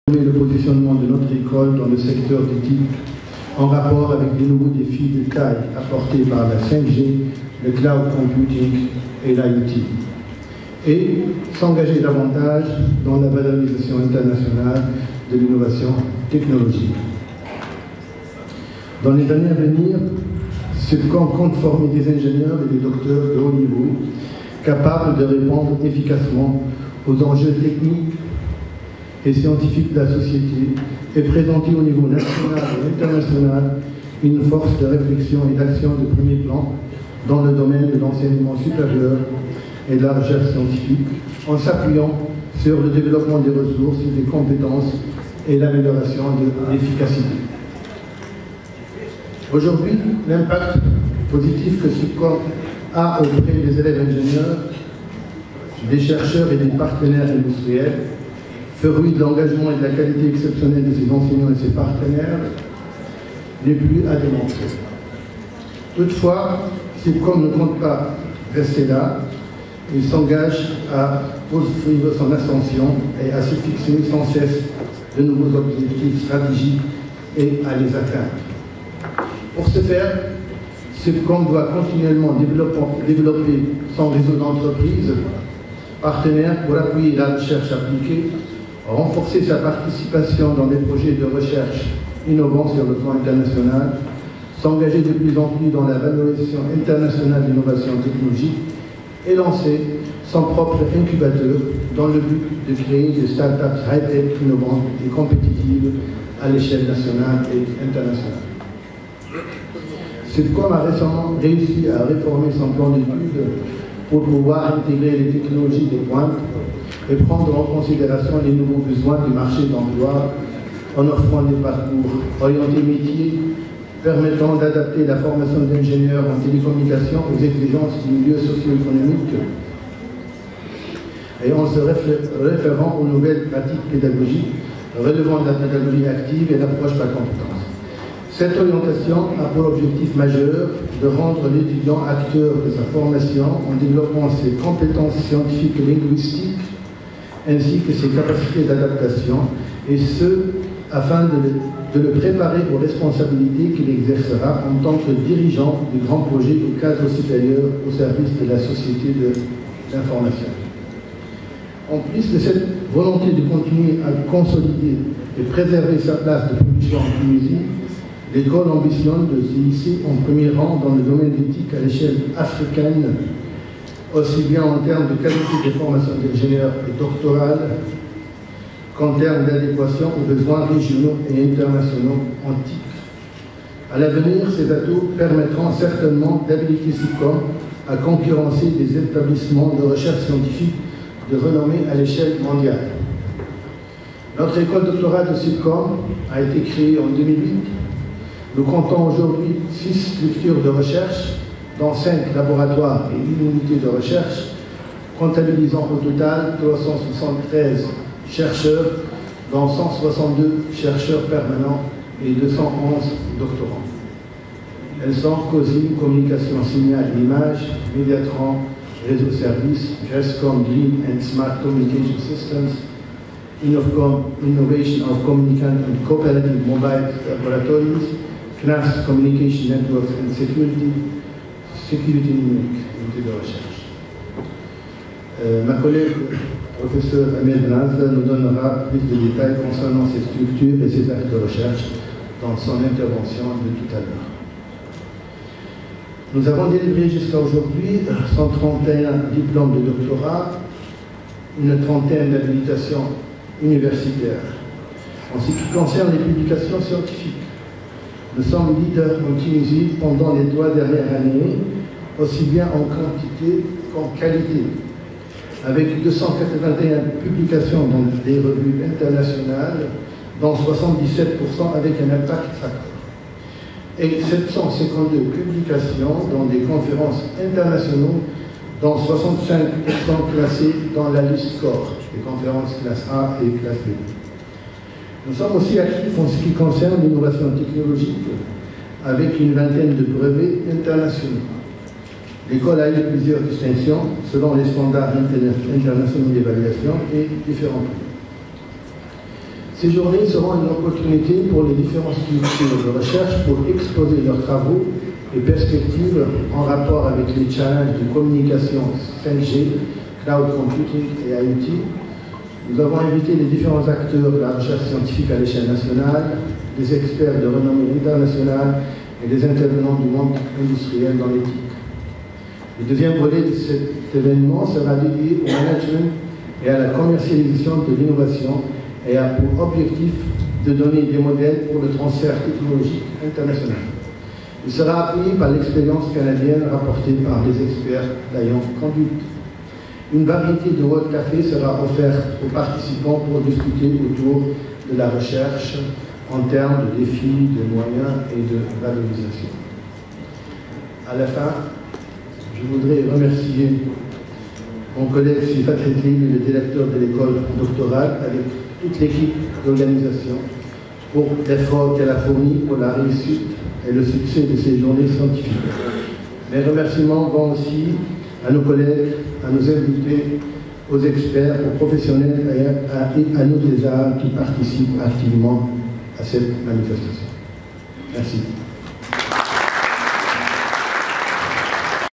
Le positionnement de notre école dans le secteur d'éthique en rapport avec les nouveaux défis de taille apportés par la 5G, le cloud computing et l'IoT, et s'engager davantage dans la valorisation internationale de l'innovation technologique. Dans les années à venir, SUBCOM compte former des ingénieurs et des docteurs de haut niveau capables de répondre efficacement aux enjeux techniques et scientifiques de la société et présenter au niveau national et international une force de réflexion et d'action de premier plan dans le domaine de l'enseignement supérieur et de la recherche scientifique, en s'appuyant sur le développement des ressources et des compétences et l'amélioration de l'efficacité. Aujourd'hui, l'impact positif que SUBCOM a auprès des élèves ingénieurs, des chercheurs et des partenaires industriels, fruit de l'engagement et de la qualité exceptionnelle de ses enseignants et ses partenaires, n'est plus à démontrer. Toutefois, SUBCOM ne compte pas rester là. Il s'engage à poursuivre son ascension et à se fixer sans cesse de nouveaux objectifs stratégiques et à les atteindre. Pour ce faire, SUBCOM doit continuellement développer son réseau d'entreprises partenaires pour appuyer la recherche appliquée, renforcer sa participation dans des projets de recherche innovants sur le plan international, s'engager de plus en plus dans la valorisation internationale de l'innovation technologique et lancer son propre incubateur dans le but de créer des startups high-tech innovantes et compétitives à l'échelle nationale et internationale. SUBCOM a récemment réussi à réformer son plan d'études pour pouvoir intégrer les technologies de pointe et prendre en considération les nouveaux besoins du marché d'emploi en offrant des parcours orientés métiers permettant d'adapter la formation d'ingénieurs en télécommunications aux exigences du milieu socio-économique et en se référant aux nouvelles pratiques pédagogiques relevant de la pédagogie active et l'approche par compétence. Cette orientation a pour objectif majeur de rendre l'étudiant acteur de sa formation en développant ses compétences scientifiques et linguistiques ainsi que ses capacités d'adaptation, et ce, afin de le préparer aux responsabilités qu'il exercera en tant que dirigeant du grand projet au cadre supérieur au service de la société de l'information. En plus de cette volonté de continuer à consolider et préserver sa place de production en Tunisie, l'école ambitionne de se hisser en premier rang dans le domaine d'éthique à l'échelle africaine, aussi bien en termes de qualité de formation d'ingénieurs et doctorale qu'en termes d'adéquation aux besoins régionaux et internationaux en TIC. À l'avenir, ces atouts permettront certainement d'habiliter SUBCOM à concurrencer des établissements de recherche scientifique de renommée à l'échelle mondiale. Notre école doctorale de SUBCOM a été créée en 2008. Nous comptons aujourd'hui 6 structures de recherche, dont 5 laboratoires et 1 unité de recherche, comptabilisant au total 373 chercheurs, dont 162 chercheurs permanents et 211 doctorants. Elles sont COSI, Communication Signal et Image, Mediatron, Réseau Service, GRESCOM, Green and Smart Communication Systems, Innovcom, Innovation of Communicant and Cooperative Mobile Laboratories, CNAS, Communication Networks and Security, Sécurité numérique, unité de recherche. Ma collègue, professeur Amel Benazda, nous donnera plus de détails concernant ces structures et ces actes de recherche dans son intervention de tout à l'heure. Nous avons délivré jusqu'à aujourd'hui 131 diplômes de doctorat, une trentaine d'habilitations universitaires. En ce qui concerne les publications scientifiques, nous sommes leaders en Tunisie pendant les 3 dernières années, aussi bien en quantité qu'en qualité, avec 281 publications dans des revues internationales, dont 77% avec un impact factor, et 752 publications dans des conférences internationales, dont 65% classées dans la liste CORE, des conférences classe A et classe B. Nous sommes aussi actifs en ce qui concerne l'innovation technologique, avec une vingtaine de brevets internationaux. L'école a eu plusieurs distinctions selon les standards internationaux d'évaluation et différents prix. Ces journées seront une opportunité pour les différentes structures de recherche pour exposer leurs travaux et perspectives en rapport avec les challenges de communication 5G, cloud computing et IoT. Nous avons invité les différents acteurs de la recherche scientifique à l'échelle nationale, des experts de renommée internationale et des intervenants du monde industriel dans l'éthique. Le deuxième volet de cet événement sera dédié au management et à la commercialisation de l'innovation et a pour objectif de donner des modèles pour le transfert technologique international. Il sera appuyé par l'expérience canadienne rapportée par les experts d'ayant conduite. Une variété de hot café sera offerte aux participants pour discuter autour de la recherche en termes de défis, de moyens et de valorisation. À la fin, je voudrais remercier mon collègue Sifat Hetli, le directeur de l'école doctorale, avec toute l'équipe d'organisation, pour l'effort qu'elle a fourni pour la réussite et le succès de ces journées scientifiques. Mes remerciements vont aussi à nos collègues, à nos invités, aux experts, aux professionnels et à nous des arts qui participent activement à cette manifestation. Merci.